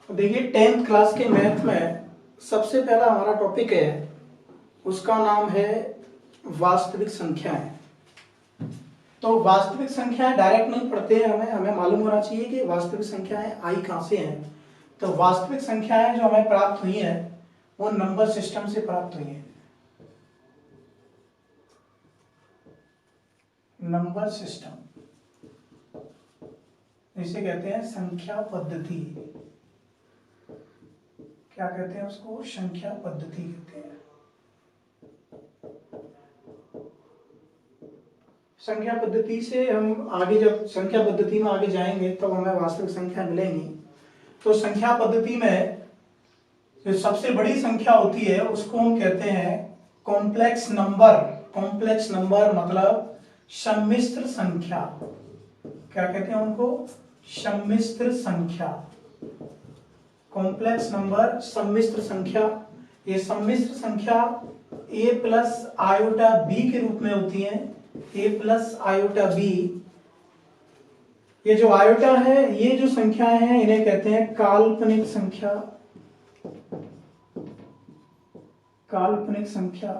देखिए 10th class के math में सबसे पहला हमारा टॉपिक है, उसका नाम है वास्तविक संख्याएं। तो वास्तविक संख्याएं डायरेक्ट नहीं पढ़ते हैं, हमें मालूम होना चाहिए कि वास्तविक संख्याएं आई कहां से हैं। तो वास्तविक संख्याएं जो हमें प्राप्त हुई हैं वो नंबर सिस्टम से प्राप्त हुई हैं। नंबर सिस्टम इसे कहते हैं संख्या पद्धति। क्या कहते हैं उसको? संख्या पद्धति कहते हैं। संख्या पद्धति से हम आगे, जब संख्या पद्धति में आगे जाएंगे तब तो हमें वास्तविक संख्या मिलेंगी। तो संख्या पद्धति में जो सबसे बड़ी संख्या होती है उसको हम कहते हैं कॉम्प्लेक्स नंबर। कॉम्प्लेक्स नंबर मतलब सम्मिश्र संख्या। क्या कहते हैं उनको? सम्मिश्र संख्या। कॉम्प्लेक्स नंबर, सम्मिश्र संख्या। ये सम्मिश्र संख्या a प्लस आयोटा b के रूप में होती है। a plus iota b। ये जो आयोटा है, ये जो संख्याएं हैं इन्हें कहते हैं काल्पनिक संख्या। काल्पनिक संख्या।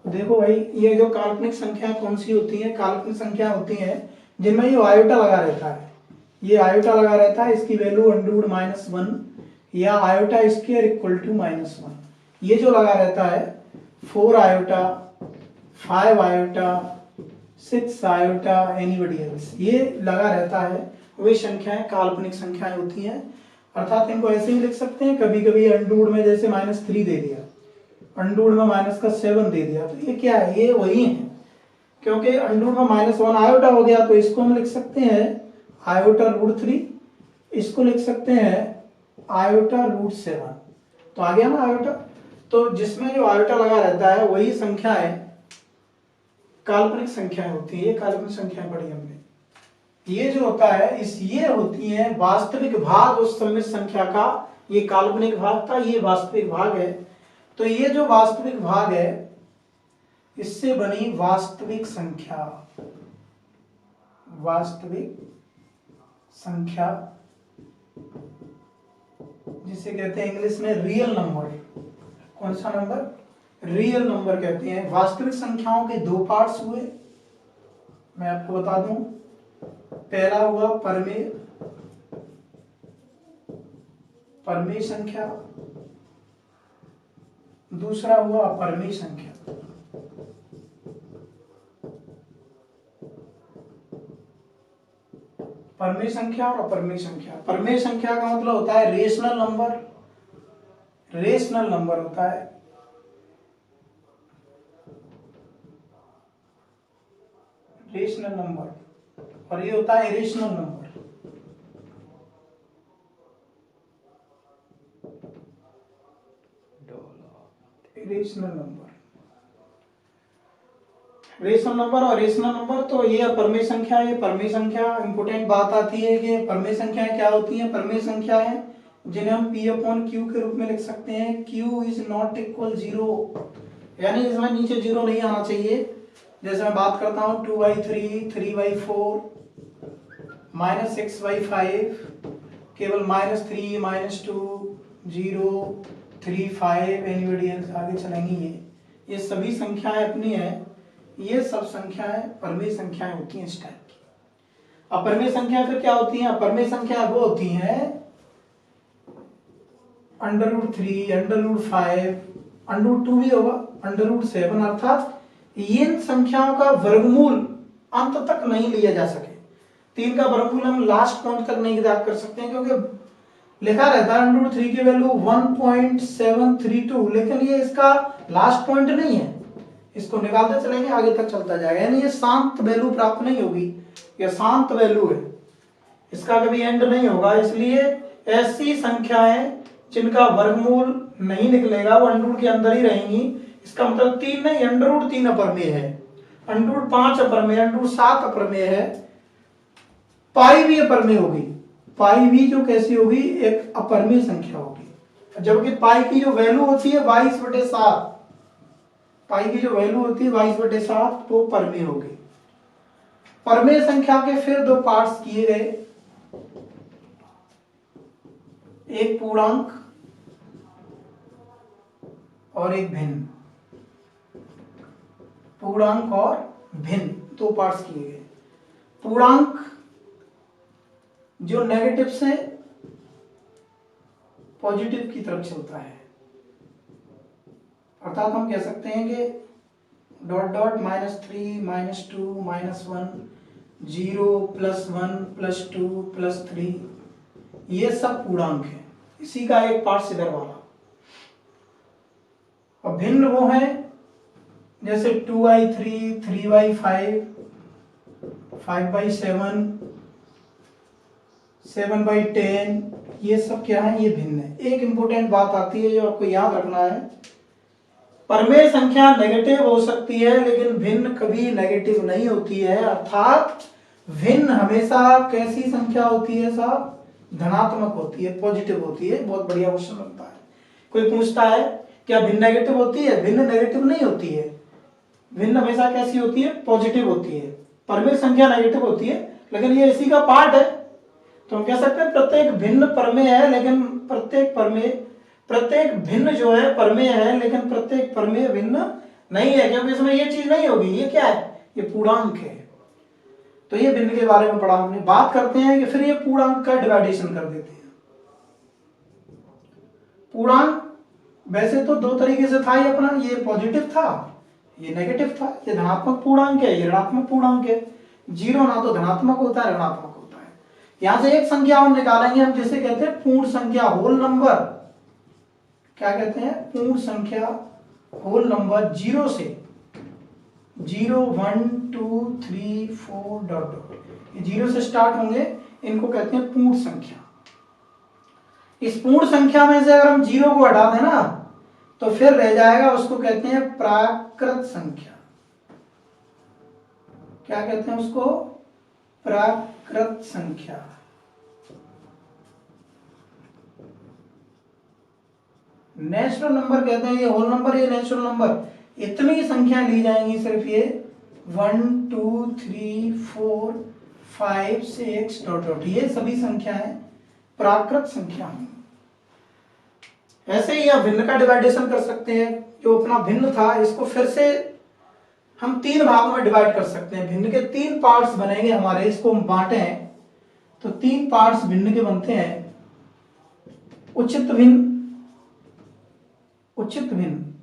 देखो भाई, ये जो काल्पनिक संख्या कौन सी होती है? काल्पनिक संख्या होती है जिनमें ये आयोटा लगा रहता है। ये आयोटा लगा रहता है, इसकी वैल्यू √-1 या आयोटा स्क्वायर इक्वल टू -1। ये जो लगा रहता है 4 iota, 5 iota, 6 iota, anybody else, ये लगा रहता है, वे संख्याएं काल्पनिक संख्याएं होती हैं। अर्थात इनको ऐसे ही लिख सकते हैं, कभी कभी अंडूड में जैसे -3 दे दिया, अंडूड में -7 दे दिया, तो ये क्या है? ये वही है, क्योंकि अंडूड में -1 आयोटा हो गया तो इसको हम लिख सकते हैं आयोटा √3, इसको लिख सकते हैं आयोटा √7। तो आ गया ना आयोटा। तो जिसमें जो आयोटा लगा रहता है वही संख्याएं काल्पनिक संख्याएं होती है। ये काल्पनिक संख्याएं पढ़ी हमने। ये जो होता है ये होती है वास्तविक भाग उस सम्मिश्र संख्या का। ये काल्पनिक भाग था, ये वास्तविक भाग है। तो ये जो वास्तविक भाग है इससे बनी वास्तविक संख्या। वास्तविक संख्या जिसे कहते हैं इंग्लिश में रियल नंबर। कौन सा नंबर? रियल नंबर कहते हैं। वास्तविक संख्याओं के 2 पार्ट्स हुए, मैं आपको बता दूं। पहला हुआ परमेय संख्या, दूसरा हुआ अपरमेय संख्या। परमेय संख्या और अपरमेय संख्या। परमेय संख्या का मतलब होता है रेशनल नंबर। रेशनल नंबर होता है। रेशनल नंबर, और ये होता है irrational number. Irrational number, rational number और रेशनल नंबर। तो ये अपरमेय संख्या, ये परमेय संख्या। इंपोर्टेंट बात आती है कि परमेय संख्याएं क्या होती हैं? परमेय संख्याएं जिन्हें हम P/Q के रूप में लिख सकते हैं। Q इज नॉट इक्वल 0, यानी इसमें नीचे 0 नहीं आना चाहिए। जैसे मैं बात करता हूं 2/3, 3/4, -6/5, केवल -3, -2, 0, 3, 5, एनीबडी एल्स, आगे चलेंगी। ये सभी संख्याएं अपनी है। ये सब संख्याएं परमेय संख्याएं होती हैं इस टाइप की। अपरमेय संख्या फिर क्या होती हैं? अपरमेय संख्या वो होती हैं √3, √5, √2 भी होगा, √7, अर्थात इन संख्याओं का वर्गमूल अंत तक नहीं लिया जा सके। 3 का वर्गमूल हम लास्ट पॉइंट तक नहीं ज्ञात कर सकते हैं, क्योंकि लिखा रहता है √3 की वैल्यू 1.732, लेकिन ये इसका लास्ट पॉइंट नहीं है। इसको निकालते चलेंगे, आगे तक चलता जाएगा, यानी ये शांत वैल्यू प्राप्त नहीं होगी। ये शांत वैल्यू है, इसका कभी एंड नहीं होगा। इसलिए ऐसी संख्याएं जिनका वर्गमूल नहीं निकलेगा वो अंडरूट के अंदर ही रहेंगी। इसका मतलब 3 नहीं, √3 अपरमेय है, √5 अपरमेय, √7 अपरमेय है, पाई भी अपरमेय होगी। पाई भी जो कैसी होगी? एक अपरमेय संख्या होगी। जबकि पाई की जो वैल्यू होती है 22/7, पाई की जो वैल्यू होती है 22/7, वो परमेय होगी। परमेय संख्या के फिर 2 पार्ट्स किए गए। एक पूर्णांक और एक भिन्न, पूर्णांक और भिन्न दो पार्ट्स किए गए। पूर्णांक जो नेगेटिव से पॉजिटिव की तरफ चलता है, अर्थात हम कह सकते हैं कि डॉट डॉट -3 -2 -1 0 +1 +2 +3 ये सब पूर्णांक है। इसी का एक पार्ट इधर वाला। और भिन्न वो है जैसे 2/3 3/5 5/7 7/10 ये सब क्या है, ये भिन्न है। एक इंपॉर्टेंट बात आती है जो आपको याद रखना है, परमेय संख्या नेगेटिव हो सकती है लेकिन भिन्न कभी नेगेटिव नहीं होती है। अर्थात भिन्न हमेशा कैसी संख्या होती है साहब, धनात्मक होती है, पॉजिटिव होती है। बहुत बढ़िया क्वेश्चन बनता है। कोई पूछता है क्या भिन्न नेगेटिव होती है? भिन्न नेगेटिव नहीं होती है। भिन्न हमेशा कैसी होती है, पॉजिटिव होती है। परमेय संख्या नेगेटिव होती है लेकिन ये इसी का पार्ट है। तो हम कह सकते हैं प्रत्येक भिन्न परमेय है लेकिन प्रत्येक भिन्न जो है परमेय है लेकिन प्रत्येक परमेय भिन्न नहीं है, क्योंकि इसमें ये चीज नहीं होगी। ये क्या है, ये पूर्णांक है। तो ये भिन्न के बारे में पढ़ा हमने। बात करते हैं कि फिर ये पूर्णांक का डिवाइडेशन कर देते हैं। पूर्णांक वैसे तो दो तरीके से था ये अपना, ये पॉजिटिव था, ये नेगेटिव था। ये धनात्मक पूर्णांक है, ये ऋणात्मक पूर्णांक है। जीरो ना तो धनात्मक होता है ऋणात्मक होता है। यहां से एक संख्या हम निकालेंगे, हम जिसे कहते हैं पूर्ण संख्या, होल नंबर। क्या कहते हैं, पूर्ण संख्या, होल नंबर। जीरो से 0 1 2 3 4 डॉट डॉट, ये जीरो से स्टार्ट होंगे, इनको कहते हैं पूर्ण संख्या। इस पूर्ण संख्या में से अगर हम जीरो को हटा दें ना तो फिर रह जाएगा, उसको कहते हैं प्राकृत संख्या। क्या कहते हैं उसको, प्राकृत संख्या। नेचुरल नंबर कहते हैं ये होल नंबर, ये नेचुरल नंबर। इतनी संख्या ली जाएंगी सिर्फ ये 1 2 3 4 5 6 डॉट डॉट, ये सभी संख्याएं प्राकृत संख्या हैं। ऐसे ही आप भिन्न का डिवाइडेशन कर सकते हैं। जो अपना भिन्न था इसको फिर से हम तीन भागों में डिवाइड कर सकते हैं। भिन्न के तीन पार्ट्स बनेंगे हमारे, इसको हम बांटे हैं तो तीन पार्ट्स भिन्न के बनते हैं। उचित भिन्न, उचित भिन्न,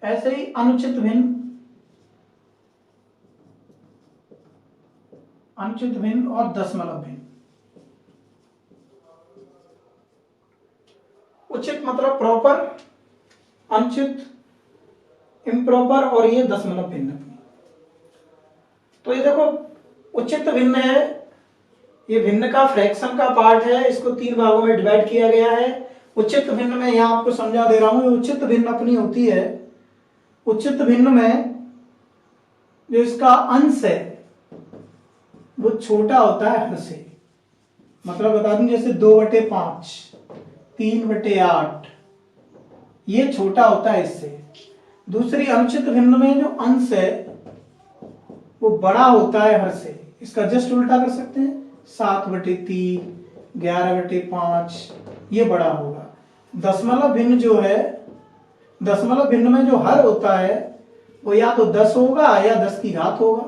ऐसे ही अनुचित भिन्न, अनुचित भिन्न और दशमलव भिन्न। उचित मतलब प्रॉपर, अनुचित इम्प्रॉपर, और ये दशमलव भिन्न। तो ये देखो उचित भिन्न है, ये भिन्न का फ्रैक्शन का पार्ट है, इसको तीन भागों में डिवाइड किया गया है। उचित भिन्न में यहां आपको समझा दे रहा हूं, उचित भिन्न अपनी होती है, उचित भिन्न में जो इसका अंश है वो छोटा होता है हर से। मतलब बता दूं जैसे 2/5 3/8 ये छोटा होता है इससे। दूसरी अनुचित भिन्न में जो अंश है वो बड़ा होता है हर से। इसका जस्ट उल्टा कर सकते हैं, 7/3 11/5 ये बड़ा होगा। दशमलव भिन्न जो है, दशमलव भिन्न में जो हर होता है वो या तो 10 होगा या 10 की घात होगा।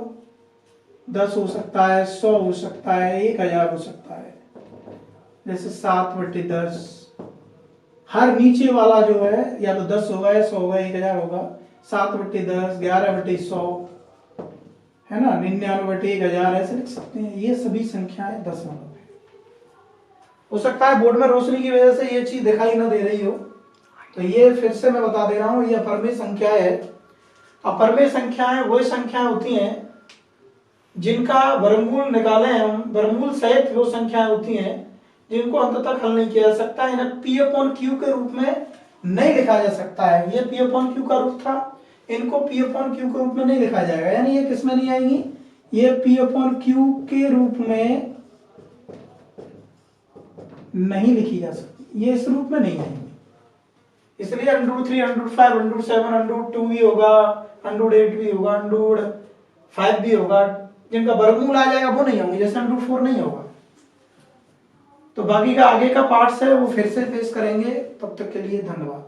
10 हो सकता है, 100 हो सकता है, 1000 हो सकता है। जैसे 7/10, हर नीचे वाला जो है या तो 10 होगा या 100 होगा, 1000 होगा। 7/10 11/100 है ना, 99/1000 ऐसे लिख सकते हैं। ये सभी संख्याएं दशमलव है। हो सकता है बोर्ड में रोशनी की वजह से ये चीज दिखाई ना दे रही हो, तो ये फिर से मैं बता दे रहा हूं, ये अपरमेय संख्या है। अपरमेय संख्याएं वही संख्याएं होती हैं जिनका वर्गमूल निकाले हम, वर्गमूल सहित वो संख्याएं होती हैं जिनको अंत तक हल नहीं किया जा सकता। इन्हें P/Q के रूप में नहीं लिखा जा सकता है। ये P/Q का रूप था, इनको P/Q के रूप में नहीं लिखा जाएगा। यानी ये किसमें नहीं आएंगी, ये P/Q के रूप में नहीं लिखी जा सकती, ये इस रूप में नहीं आएंगी। इसलिए √3 √5 √7 √2 भी होगा, √8 भी होगा, √5 भी होगा, जिनका वर्गमूल आ जाएगा वो नहीं होंगे, जैसे √4 नहीं होगा। तो बाकी का आगे का पार्ट्स है वो फिर से फेस करेंगे। तब तक के लिए धन्यवाद।